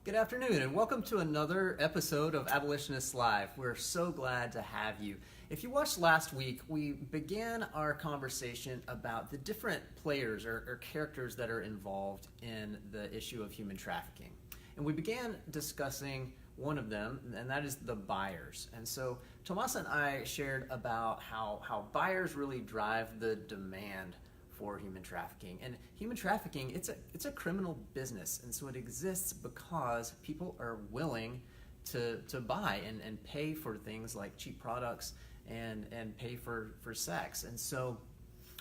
Good afternoon, and welcome to another episode of Abolitionists Live. We're so glad to have you. If you watched last week, we began our conversation about the different players or characters that are involved in the issue of human trafficking. And we began discussing one of them, and that is the buyers. And so Tomas and I shared about how buyers really drive the demand for human trafficking. And human trafficking, it's a criminal business, and so it exists because people are willing to buy and pay for things like cheap products and pay for sex. And so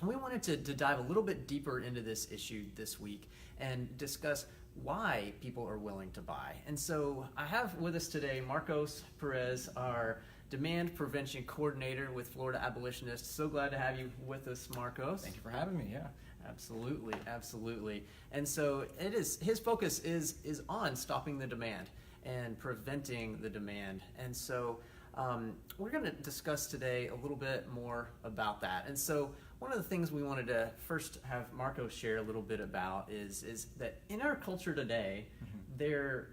we wanted to dive a little bit deeper into this issue this week and discuss why people are willing to buy. And so I have with us today Marcos Perez, our Demand Prevention Coordinator with Florida Abolitionists. So glad to have you with us, Marcos. Thank you for having me, yeah. Absolutely. And so his focus is on stopping the demand and preventing the demand. And so we're going to discuss today a little bit more about that. And so one of the things we wanted to first have Marcos share a little bit about is that in our culture today, we're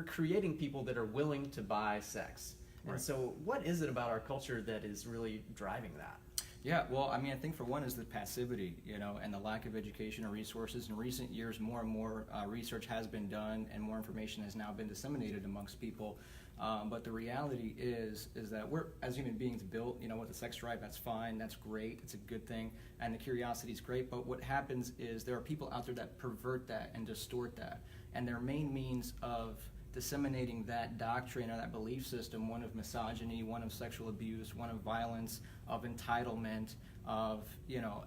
creating people that are willing to buy sex. And Right. so what is it about our culture that is really driving that? Yeah, well, I think for one is the passivity, and the lack of education or resources. In recent years, more and more research has been done and more information has now been disseminated amongst people. But the reality is that we're, as human beings, built, with a sex drive. That's fine, that's great, it's a good thing, and the curiosity is great. But what happens is there are people out there that pervert that and distort that. And their main means of disseminating that doctrine or that belief system, one of misogyny, one of sexual abuse, one of violence, of entitlement, of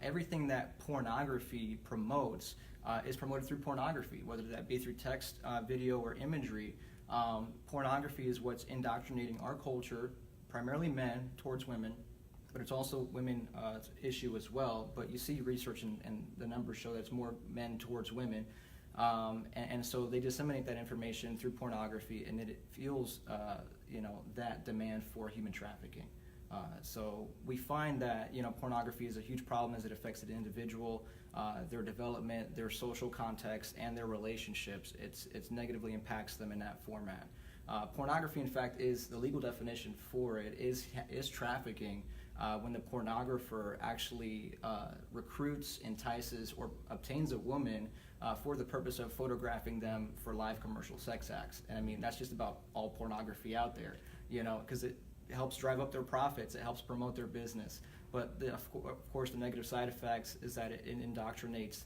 everything that pornography promotes is promoted through pornography, whether that be through text, video, or imagery. Pornography is what's indoctrinating our culture, primarily men towards women, but it's also women issue as well. But you see research and the numbers show that it's more men towards women. And so they disseminate that information through pornography, and it fuels, that demand for human trafficking. So we find that, pornography is a huge problem as it affects the individual, their development, their social context, and their relationships. It negatively impacts them in that format. Pornography, in fact, is the legal definition for it is trafficking. When the pornographer actually recruits, entices, or obtains a woman for the purpose of photographing them for live commercial sex acts. And that's just about all pornography out there, because it helps drive up their profits, it helps promote their business. But of course, the negative side effects is that it indoctrinates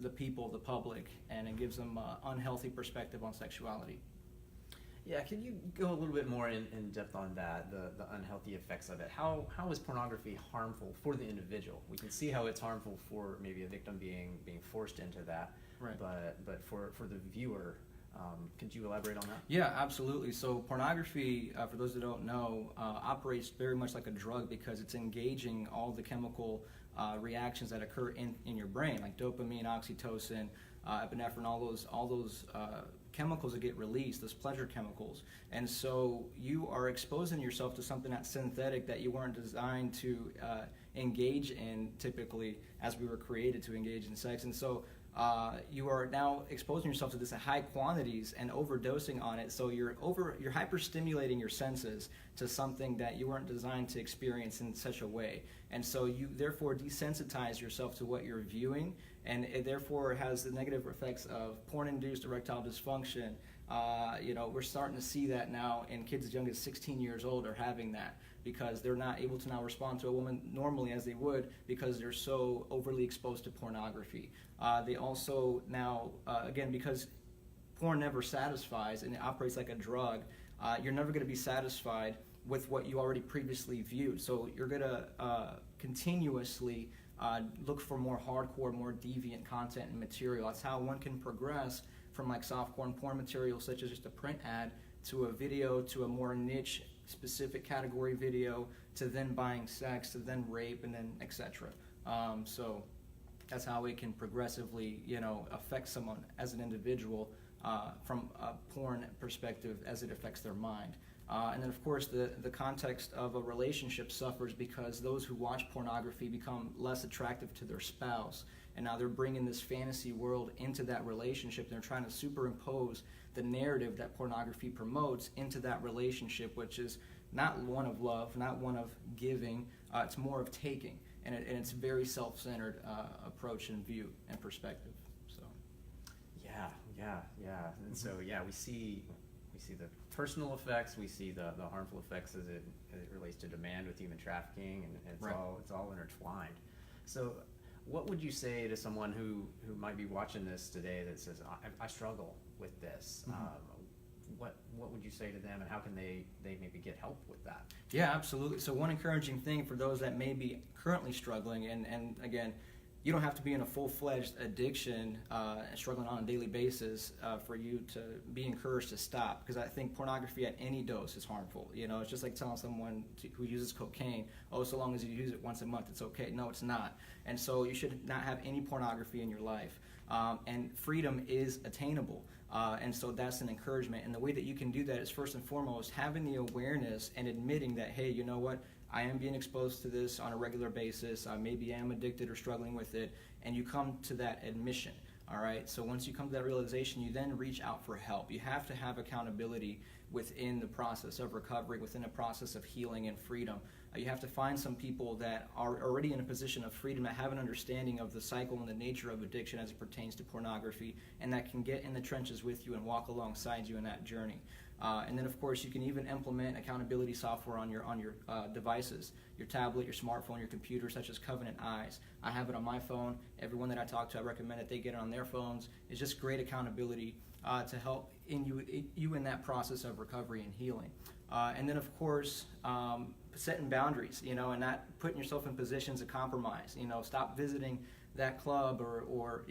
the people, the public, and it gives them an unhealthy perspective on sexuality. Yeah, can you go a little bit more in depth on that, the unhealthy effects of it? How is pornography harmful for the individual? We can see how it's harmful for maybe a victim being forced into that, right. But for the viewer, could you elaborate on that? Yeah, absolutely. So pornography, for those that don't know, operates very much like a drug because it's engaging all the chemical reactions that occur in your brain, like dopamine, oxytocin, epinephrine, all those chemicals that get released, those pleasure chemicals. And so you are exposing yourself to something that's synthetic that you weren't designed to engage in typically as we were created to engage in sex. And so you are now exposing yourself to this at high quantities and overdosing on it. So you're hyperstimulating your senses to something that you weren't designed to experience in such a way. And so you therefore desensitize yourself to what you're viewing, and it therefore has the negative effects of porn-induced erectile dysfunction. We're starting to see that now in kids as young as 16 years old are having that because they're not able to now respond to a woman normally as they would because they're so overly exposed to pornography. They also now, again, because porn never satisfies and it operates like a drug, you're never going to be satisfied with what you already previously viewed. So you're going to continuously look for more hardcore, more deviant content and material. That's how one can progress from like softcore porn material such as just a print ad to a video to a more niche specific category video to then buying sex to then rape and then etc. So that's how it can progressively affect someone as an individual from a porn perspective as it affects their mind. And then, of course, the context of a relationship suffers because those who watch pornography become less attractive to their spouse. and now they're bringing this fantasy world into that relationship. They're trying to superimpose the narrative that pornography promotes into that relationship, which is not one of love, not one of giving. It's more of taking, and it's a very self-centered approach and view and perspective. So, yeah. And so we see the personal effects, we see the harmful effects as it relates to demand with human trafficking, and it's all intertwined. So, what would you say to someone who might be watching this today that says, I struggle with this? What would you say to them, and how can they maybe get help with that? Yeah, absolutely. So one encouraging thing for those that may be currently struggling, and again, you don't have to be in a full-fledged addiction struggling on a daily basis for you to be encouraged to stop, because I think pornography at any dose is harmful. It's just like telling someone who uses cocaine, so long as you use it once a month, it's okay. No, it's not. And so you should not have any pornography in your life. And freedom is attainable. And so that's an encouragement. And the way that you can do that is, first and foremost, having the awareness and admitting that, hey, you know what? I am being exposed to this on a regular basis. Maybe I am addicted or struggling with it. And you come to that admission. All right. So once you come to that realization, you then reach out for help. You have to have accountability within the process of recovery, within the process of healing and freedom. You have to find some people that are already in a position of freedom, that have an understanding of the cycle and the nature of addiction as it pertains to pornography, and that can get in the trenches with you and walk alongside you in that journey. And then, of course, you can even implement accountability software on your devices, your tablet, your smartphone, your computer, such as Covenant Eyes. I have it on my phone. Everyone that I talk to, I recommend that they get it on their phones. It's just great accountability to help you in that process of recovery and healing. And then, of course, setting boundaries, and not putting yourself in positions of compromise. Stop visiting that club or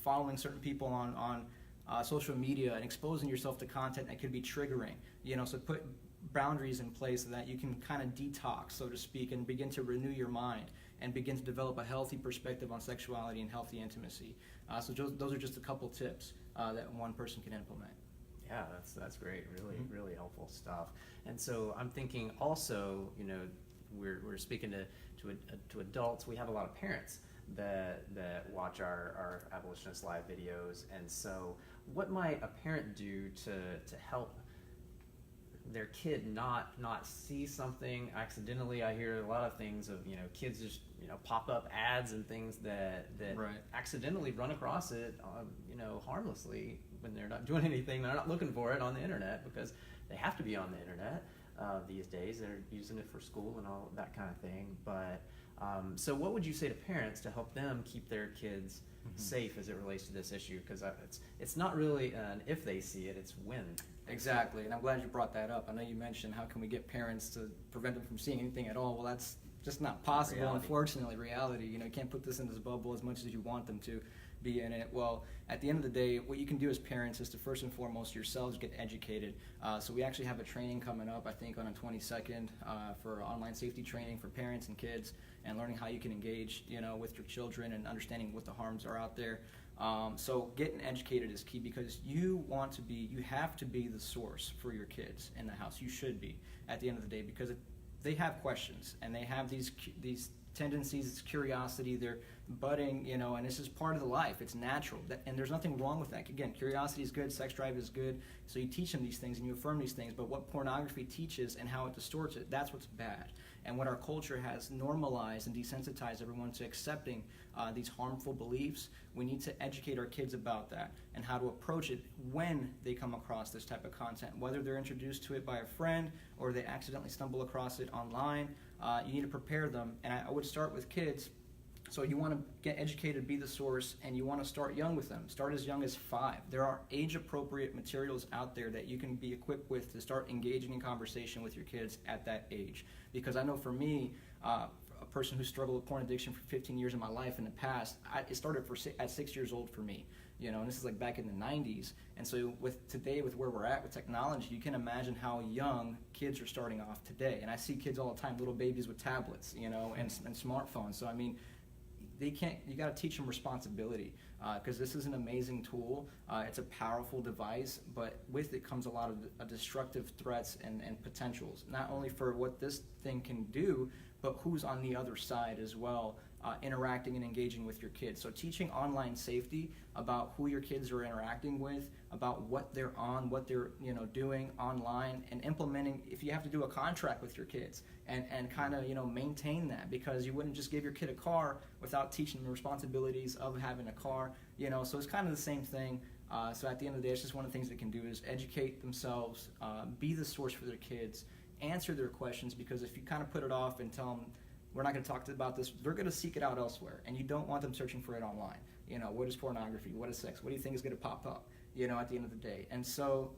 following certain people on social media and exposing yourself to content that could be triggering. So put boundaries in place so that you can kind of detox, so to speak, and begin to renew your mind and begin to develop a healthy perspective on sexuality and healthy intimacy. So those are just a couple tips that one person can implement. Yeah, that's great. Really helpful stuff. And so I'm thinking also, we're speaking to adults. We have a lot of parents that watch our Abolitionist Live videos, and so what might a parent do to help their kid not see something accidentally? I hear a lot of things of kids just pop up ads and things that right. accidentally run across it harmlessly when they're not doing anything. They're not looking for it on the internet because they have to be on the internet these days. They're using it for school and all that kind of thing. But so what would you say to parents to help them keep their kids safe as it relates to this issue? Because it's not really an if they see it, it's when. Exactly, and I'm glad you brought that up. I know you mentioned how can we get parents to prevent them from seeing anything at all. Well, that's just not possible, unfortunately. Reality, you can't put this in this bubble as much as you want them to be in it. Well, at the end of the day, what you can do as parents is to first and foremost yourselves get educated. So we actually have a training coming up, I think on the 22nd, for online safety training for parents and kids, and learning how you can engage, with your children and understanding what the harms are out there. So getting educated is key, because you have to be the source for your kids in the house. You should be at the end of the day, because they have questions and they have these tendencies, it's curiosity, they're budding, and this is part of the life. It's natural, and there's nothing wrong with that. Again, curiosity is good, sex drive is good, so you teach them these things and you affirm these things, but what pornography teaches and how it distorts it, that's what's bad. And what our culture has normalized and desensitized everyone to accepting these harmful beliefs, we need to educate our kids about that and how to approach it when they come across this type of content, whether they're introduced to it by a friend or they accidentally stumble across it online. You need to prepare them, and I would start with kids. So you want to get educated, be the source, and you want to start young with them. Start as young as 5. There are age-appropriate materials out there that you can be equipped with to start engaging in conversation with your kids at that age. Because I know for me, a person who struggled with porn addiction for 15 years of my life in the past, it started at 6 years old for me. And this is like back in the 90s. And so with where we're at with technology, you can imagine how young kids are starting off today. And I see kids all the time, little babies with tablets, and smartphones. So I mean, you got to teach them responsibility, because this is an amazing tool. It's a powerful device, but with it comes a lot of destructive threats and potentials, not only for what this thing can do, but who's on the other side as well, interacting and engaging with your kids. So teaching online safety about who your kids are interacting with, about what they're on, what they're doing online, and implementing if you have to do a contract with your kids, and kind of maintain that, because you wouldn't just give your kid a car without teaching them the responsibilities of having a car. So it's kind of the same thing. So at the end of the day, it's just one of the things they can do is educate themselves, be the source for their kids, answer their questions, because if you kind of put it off and tell them, we're not going to talk about this, they're going to seek it out elsewhere, and you don't want them searching for it online. What is pornography? What is sex? What do you think is going to pop up, at the end of the day? And so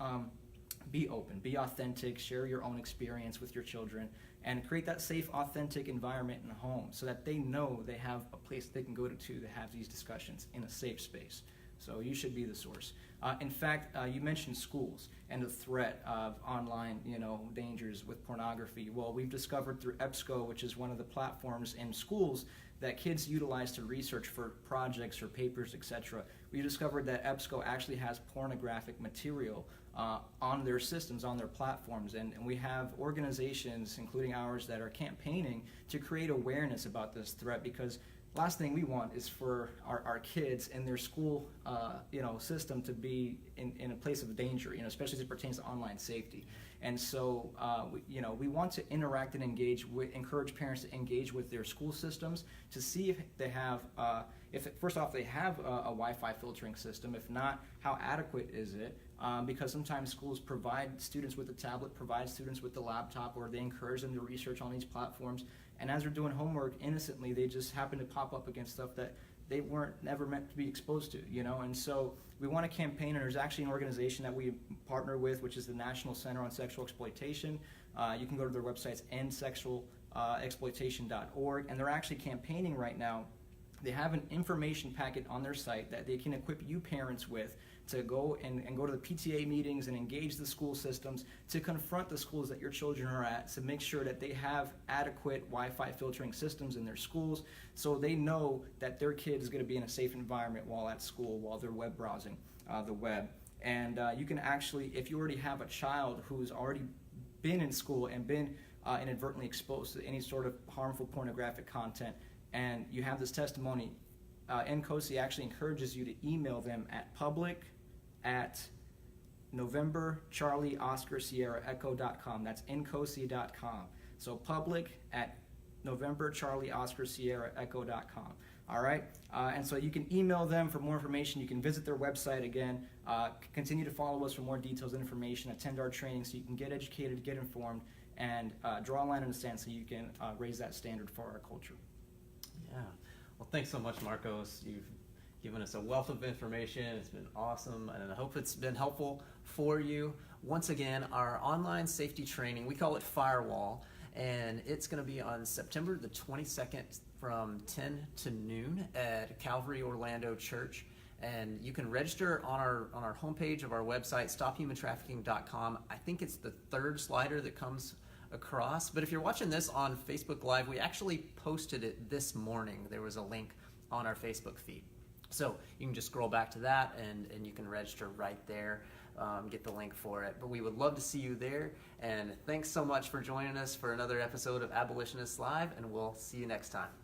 be open, be authentic, share your own experience with your children, and create that safe, authentic environment in the home so that they know they have a place they can go to have these discussions in a safe space. So you should be the source. In fact, you mentioned schools and the threat of online, dangers with pornography. Well, we've discovered through EBSCO, which is one of the platforms in schools that kids utilize to research for projects or papers, etc. We discovered that EBSCO actually has pornographic material on their systems, on their platforms, and we have organizations, including ours, that are campaigning to create awareness about this threat, because last thing we want is for our kids in their school system to be in a place of danger, especially as it pertains to online safety. And so we want to interact and encourage parents to engage with their school systems to see if they have first off they have a Wi-Fi filtering system. If not, how adequate is it? Because sometimes schools provide students with a tablet, provide students with the laptop, or they encourage them to research on these platforms. And as they're doing homework innocently, they just happen to pop up against stuff that they weren't never meant to be exposed to, And so we want to campaign, and there's actually an organization that we partner with, which is the National Center on Sexual Exploitation. You can go to their websites, endsexualexploitation.org, and they're actually campaigning right now. They have an information packet on their site that they can equip you parents with to go and go to the PTA meetings and engage the school systems to confront the schools that your children are at, to make sure that they have adequate Wi-Fi filtering systems in their schools, so they know that their kid is going to be in a safe environment while at school, while they're web browsing the web. And you can actually, if you already have a child who's already been in school and been inadvertently exposed to any sort of harmful pornographic content, and you have this testimony, NCOSI actually encourages you to email them at public@NovemberCharlieOscarSierraEcho.com. That's ncosi.com. So public@NovemberCharlieOscarSierraEcho.com. All right? And so you can email them for more information. You can visit their website again. Continue to follow us for more details and information. Attend our training so you can get educated, get informed, and draw a line in the sand so you can raise that standard for our culture. Yeah. Well, thanks so much, Marcos. You've given us a wealth of information. It's been awesome, and I hope it's been helpful for you. Once again, our online safety training, we call it Firewall, and it's going to be on September the 22nd from 10 to noon at Calvary Orlando Church. And you can register on our homepage of our website, stophumantrafficking.com. I think it's the third slider that comes across. But if you're watching this on Facebook Live, we actually posted it this morning. There was a link on our Facebook feed. So you can just scroll back to that and you can register right there, get the link for it. But we would love to see you there. And thanks so much for joining us for another episode of Abolitionists Live, and we'll see you next time.